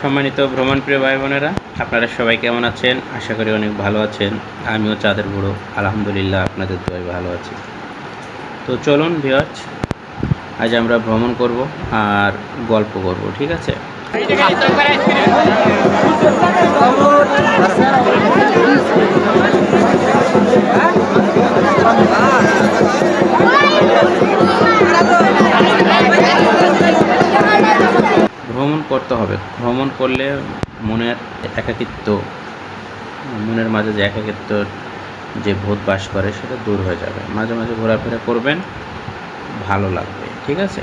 সম্মানিত ভ্রমণপ্রিয় ভাই বোনেরা, আপনারা সবাই কেমন আছেন? আশা করি অনেক ভালো আছেন। আমিও চাঁদের বুড়ো আলহামদুলিল্লাহ আপনাদের দোয়ায় ভালো আছি। তো চলুন ভিউয়ার্স, আজ আমরা ভ্রমণ করব আর গল্প করব, ঠিক আছে? ভ্রমণ করতে হবে। ভ্রমণ করলে মনের মনের মাঝে যে একাকিত্ব যে ভূত বাস করে সেটা দূর হয়ে যাবে। মাঝে মাঝে ঘোরাফেরা করবেন, ভালো লাগবে, ঠিক আছে?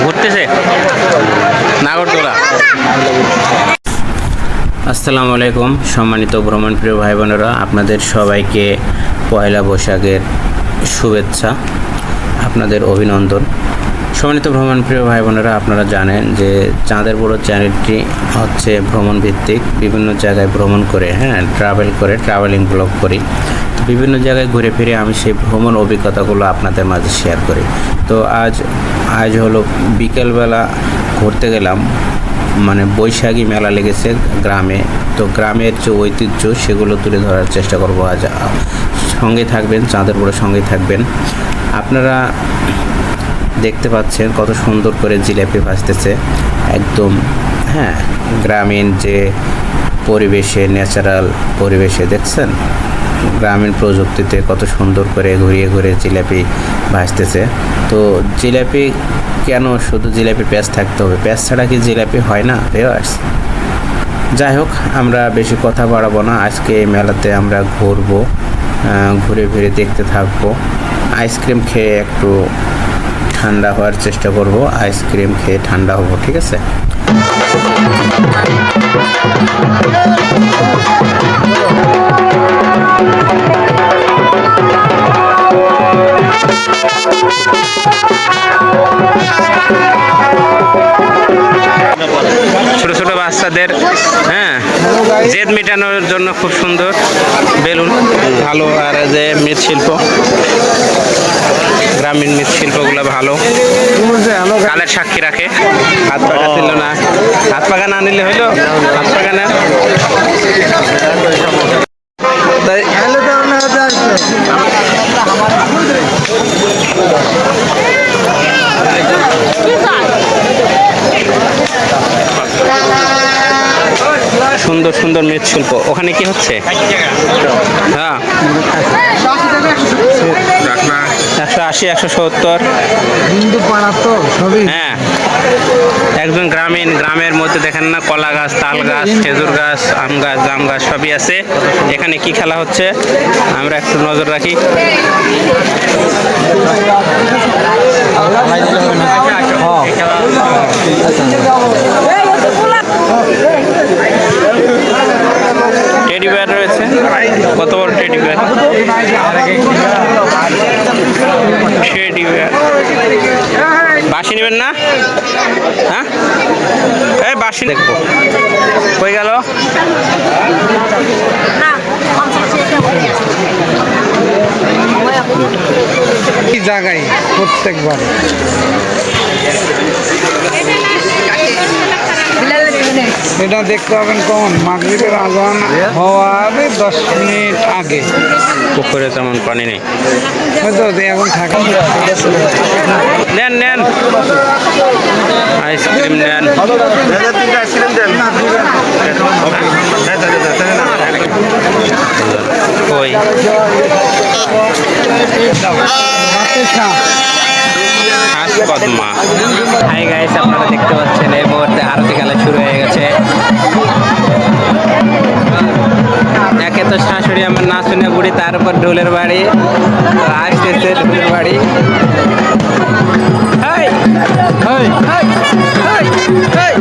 ঘুরতেছে নাগরদোলা। আসসালামু আলাইকুম সম্মানিত ভ্রমণপ্রিয় ভাই বোনেরা, আপনাদের সবাইকে পয়লা বৈশাখের শুভেচ্ছা, আপনাদের অভিনন্দন। সম্মানিত ভ্রমণপ্রিয় ভাই বোনেরা, আপনারা জানেন যে চাঁদের বুড়ো চ্যানেলটি হচ্ছে ভ্রমণ ভিত্তিক, বিভিন্ন জায়গায় ভ্রমণ করে ট্রাভেলিং ব্লগ করি। বিভিন্ন জায়গায় ঘুরে ফিরে আমি সেই ভ্রমণ অভিজ্ঞতাগুলো আপনাদের মাঝে শেয়ার করি। তো আজ হলো বিকেলবেলা ঘুরতে গেলাম, মানে বৈশাখী মেলা লেগেছে গ্রামে। তো গ্রামের যে ঐতিহ্য সেগুলো তুলে ধরার চেষ্টা করব আজ। সঙ্গে থাকবেন, চাঁদের বুড়ো সঙ্গেই থাকবেন। আপনারা দেখতে পাচ্ছেন কত সুন্দর করে জিলাপি ভাজতেছে একদম, হ্যাঁ, গ্রামীণ যে পরিবেশে, ন্যাচারাল পরিবেশে দেখছেন, গ্রামীণ প্রযুক্তিতে কত সুন্দর করে ঘুরিয়ে ঘুরিয়ে জিলাপি ভাজতেছে। তো জিলাপি কেন শুধু জিলাপি প্যাঁচ থাকতে হবে? প্যাঁচ ছাড়া কি জিলাপি হয় না ভিউয়ার্স? যাই হোক, আমরা বেশি কথা বাড়াবো না। আজকে এই মেলাতে আমরা ঘুরবো, ঘুরে ফিরে দেখতে থাকবো। আইসক্রিম খেয়ে একটু ঠান্ডা হওয়ার চেষ্টা করব। আইসক্রিম খেয়ে ঠান্ডা হবো, ঠিক আছে? ছোট ছোট বাচ্চাদের, হ্যাঁ, জেদ মেটানোর জন্য খুব সুন্দর বেলুন, ভালো। আর যে মৃৎশিল্প, গ্রামীণ মৃৎশিল্পগুলো ভালো, কালের সাক্ষী রাখে। হাত পাকা ছিল না, হাত পাকা না নিলে হইলো, হাত পাকা না। সুন্দর সুন্দর মৃৎশিল্প। ওখানে কি হচ্ছে? হ্যাঁ, 180, 170 হিন্দু পাড়া তো সবই। হ্যাঁ, একজন গ্রামের মধ্যে দেখেন না, কলা গাছ, তাল গাছ, খেজুর গাছ, আম গাছ, জাম গাছ সবই আছে। এখানে কি খেলা হচ্ছে আমরা একটু নজর রাখি। টেডি বিয়ার রয়েছে, কত বড় টেডি বিয়ার! টেডি বিয়ার বাঁশি নেবেন না? হ্যাঁ, এই বাঁশি দেখবো, কই গেল? কি জায়গায় প্রত্যেকবার এটা দেখতে পাবেন কখন মাগরিবের আজান হওয়ার 10 মিনিট আগে। পুকুরে তেমন পানি নেই, হয়তো এখন থাকে। নেন আইসক্রিম নেন, কই হাঁস কত? হাই গাইস, আপনারা দেখতে পাচ্ছেন এই মুহূর্তে আরতি খেলা শুরু হয়ে গেছে। একে তো শাশুড়ি আমার না শুনে বুড়ি, তার উপর ঢোলের বাড়ি, তো আসতেছে ঢোলের বাড়ি। High high high high high.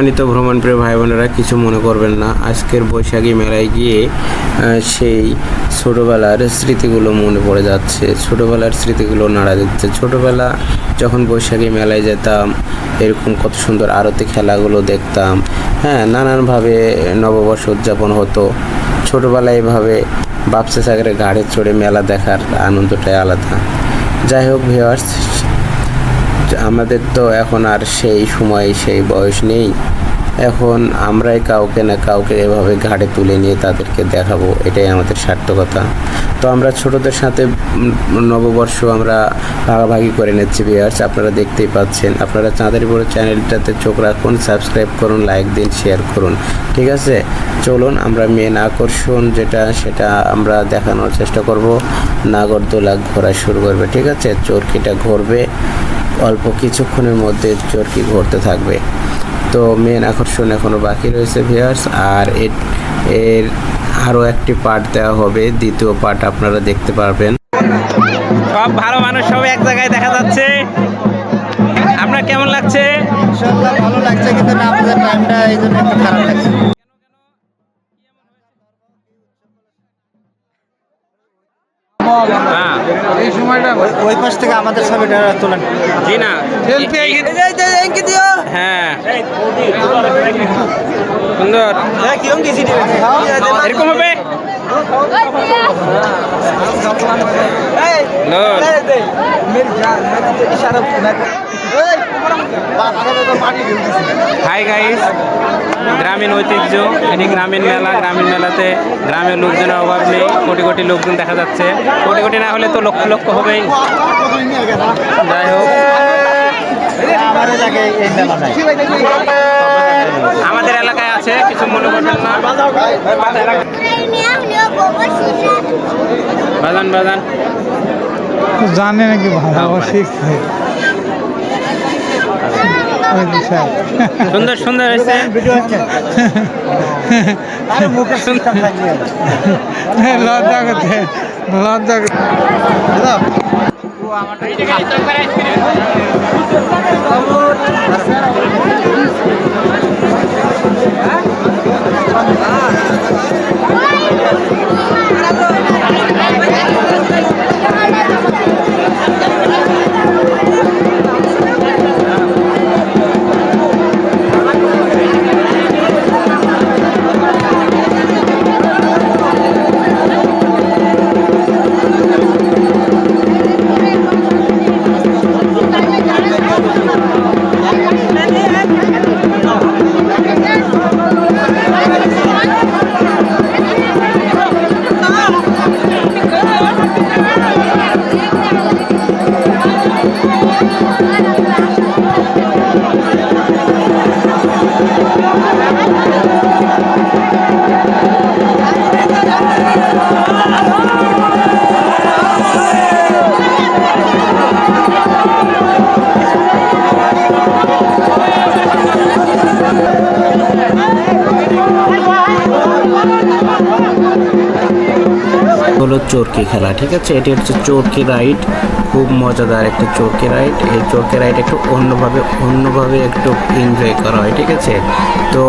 সম্মানিত ভ্রমণপ্রিয় ভাই বোনেরা, কিছু মনে করবেন না। আজকের বৈশাখী মেলায় গিয়ে সেই ছোটোবেলার স্মৃতিগুলো মনে পড়ে যাচ্ছে, ছোটোবেলার স্মৃতিগুলো নাড়া দিচ্ছে। ছোটোবেলা যখন বৈশাখী মেলায় যেতাম, এরকম কত সুন্দর আরতি খেলাগুলো দেখতাম। হ্যাঁ, নানানভাবে নববর্ষ উদযাপন হতো। ছোটোবেলায় এভাবে বাপসে সাগরে গাড়ি চড়ে মেলা দেখার আনন্দটাই আলাদা। যাই হোক ভিউয়ার্স, আমাদের তো এখন আর সেই সময় সেই বয়স নেই। এখন আমরাই কাউকে না কাউকে এভাবে ঘাড়ে তুলে নিয়ে তাদেরকে দেখাবো, এটাই আমাদের সার্থকতা। তো আমরা ছোটদের সাথে নববর্ষ আমরা ভাগাভাগি করে নিচ্ছি ভিউয়ার্স, আপনারা দেখতেই পাচ্ছেন। আপনারা চাঁদের বড় চ্যানেলটাতে চোখ রাখুন, সাবস্ক্রাইব করুন, লাইক দিন, শেয়ার করুন। ঠিক আছে, চলুন আমরা মেন আকর্ষণ যেটা সেটা আমরা দেখানোর চেষ্টা করব। নাগরদোলা ঘোরা শুরু করবে, ঠিক আছে। চরকিটা ঘুরবে, অল্প কিছুক্ষণের মধ্যে চরকি ঘুরতে থাকবে। তো মেন আকর্ষণ এখনও বাকি রয়েছে ভিউয়ার্স, আর এর আরও একটি পার্ট দেওয়া হবে, দ্বিতীয় পার্ট আপনারা দেখতে পারবেন। সব ভালো মানুষ সব এক জায়গায় দেখা যাচ্ছে। আপনার কেমন লাগছে? ভালো লাগছে, কিন্তু আমাদের টাইমটা এই জন্য একটু খারাপ লাগছে। এই সময়টা ওই পাশ থেকে আমাদের ছবিটা তোলেন। জি না, হ্যাঁ সুন্দর, এরকম হবে। হাই গাইস, গ্রামীণ ঐতিহ্য, এটি গ্রামীণ মেলা। গ্রামীণ মেলাতে গ্রামের লোকজনের অভাব নেই, কোটি কোটি লোকজন দেখা যাচ্ছে। কোটি কোটি না হলে তো লক্ষ লক্ষ হবেই। যাই হোক, আমাদের এলাকায় আছে, কিছু মনে করবেন না। বাজান বাজান জানে নাকি ভালো শিখছে। সুন্দর সুন্দর হয়েছে। লজ্জা করছে, লজ্জা করছে। হলো চরকি খেলা, ঠিক আছে। এটি হচ্ছে চরকি রাইড, খুব মজাদার একটা চরকি রাইড। এই চরকি রাইড একটু অন্যভাবে একটু এনজয় করা হয়, ঠিক আছে। তো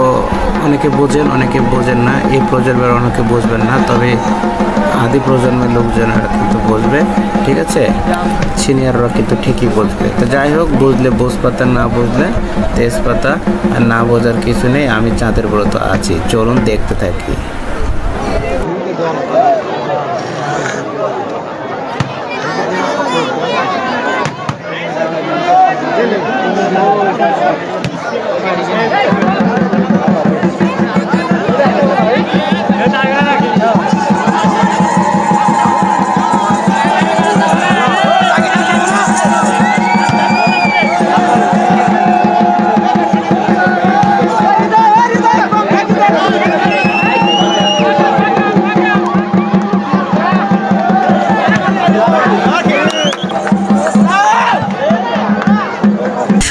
অনেকে বোঝেন, অনেকে বোঝেন না। এই প্রজন্মের অনেকে বুঝবেন না, তবে আদি প্রজন্মের লোকজনেরা কিন্তু বুঝবে, ঠিক আছে। সিনিয়ররা কিন্তু ঠিকই বুঝবে। তো যাই হোক, বুঝলে বোঝপাতা, না বুঝলে তেজপাতা। আর না বোঝার কিছু নেই, আমি চাঁদের বড় তো আছি। চলুন দেখতে থাকি।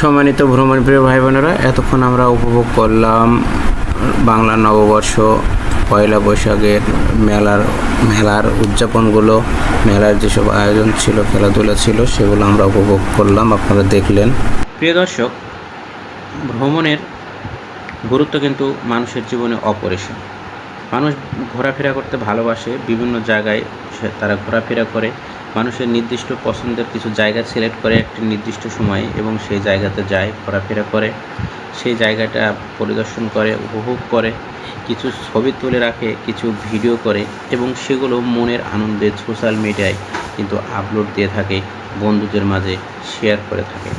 সম্মানিত ভ্রমণপ্রিয় ভাই বোনেরা, এতক্ষণ আমরা উপভোগ করলাম বাংলা নববর্ষ, পয়লা বৈশাখের মেলার উদযাপনগুলো, মেলার যেসব আয়োজন ছিল, খেলাধুলা ছিল, সেগুলো আমরা উপভোগ করলাম, আপনারা দেখলেন। প্রিয় দর্শক, ভ্রমণের গুরুত্ব কিন্তু মানুষের জীবনে অপরিসীম। মানুষ ঘোরাফেরা করতে ভালোবাসে, বিভিন্ন জায়গায় তারা ঘোরাফেরা করে। মানুষের নির্দিষ্ট পছন্দের কিছু জায়গা সিলেক্ট করে একটি নির্দিষ্ট সময়ে এবং সেই জায়গাতে যায়, ঘোরাফেরা করে, সেই জায়গাটা পরিদর্শন করে, উপভোগ করে, কিছু ছবি তুলে রাখে, কিছু ভিডিও করে এবং সেগুলো মনের আনন্দে সোশ্যাল মিডিয়ায় কিন্তু আপলোড দিয়ে থাকে, বন্ধুদের মাঝে শেয়ার করে থাকে।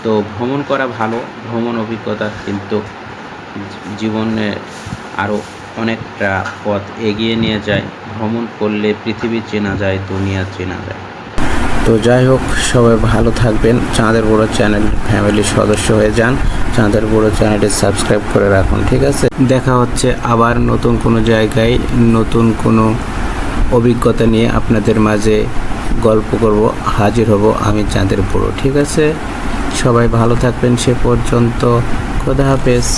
তো ভ্রমণ করা ভালো, ভ্রমণ অভিজ্ঞতা কিন্তু জীবনে আরও অনেকটা পথ এগিয়ে নিয়ে যায়। ভ্রমণ করলে পৃথিবী চেনা যায়, দুনিয়া চেনা যায়। তো যাই হোক, সবাই ভালো থাকবেন। চাঁদের বড় চ্যানেল ফ্যামিলির সদস্য হয়ে যান, চাঁদের বড় চ্যানেলটি সাবস্ক্রাইব করে রাখুন, ঠিক আছে? দেখা হচ্ছে আবার নতুন কোনো জায়গায়, নতুন কোনো অভিজ্ঞতা নিয়ে আপনাদের মাঝে গল্প করব, হাজির হব আমি চাঁদের বড়, ঠিক আছে? সবাই ভালো থাকবেন, সে পর্যন্ত খোদা হাফেজ।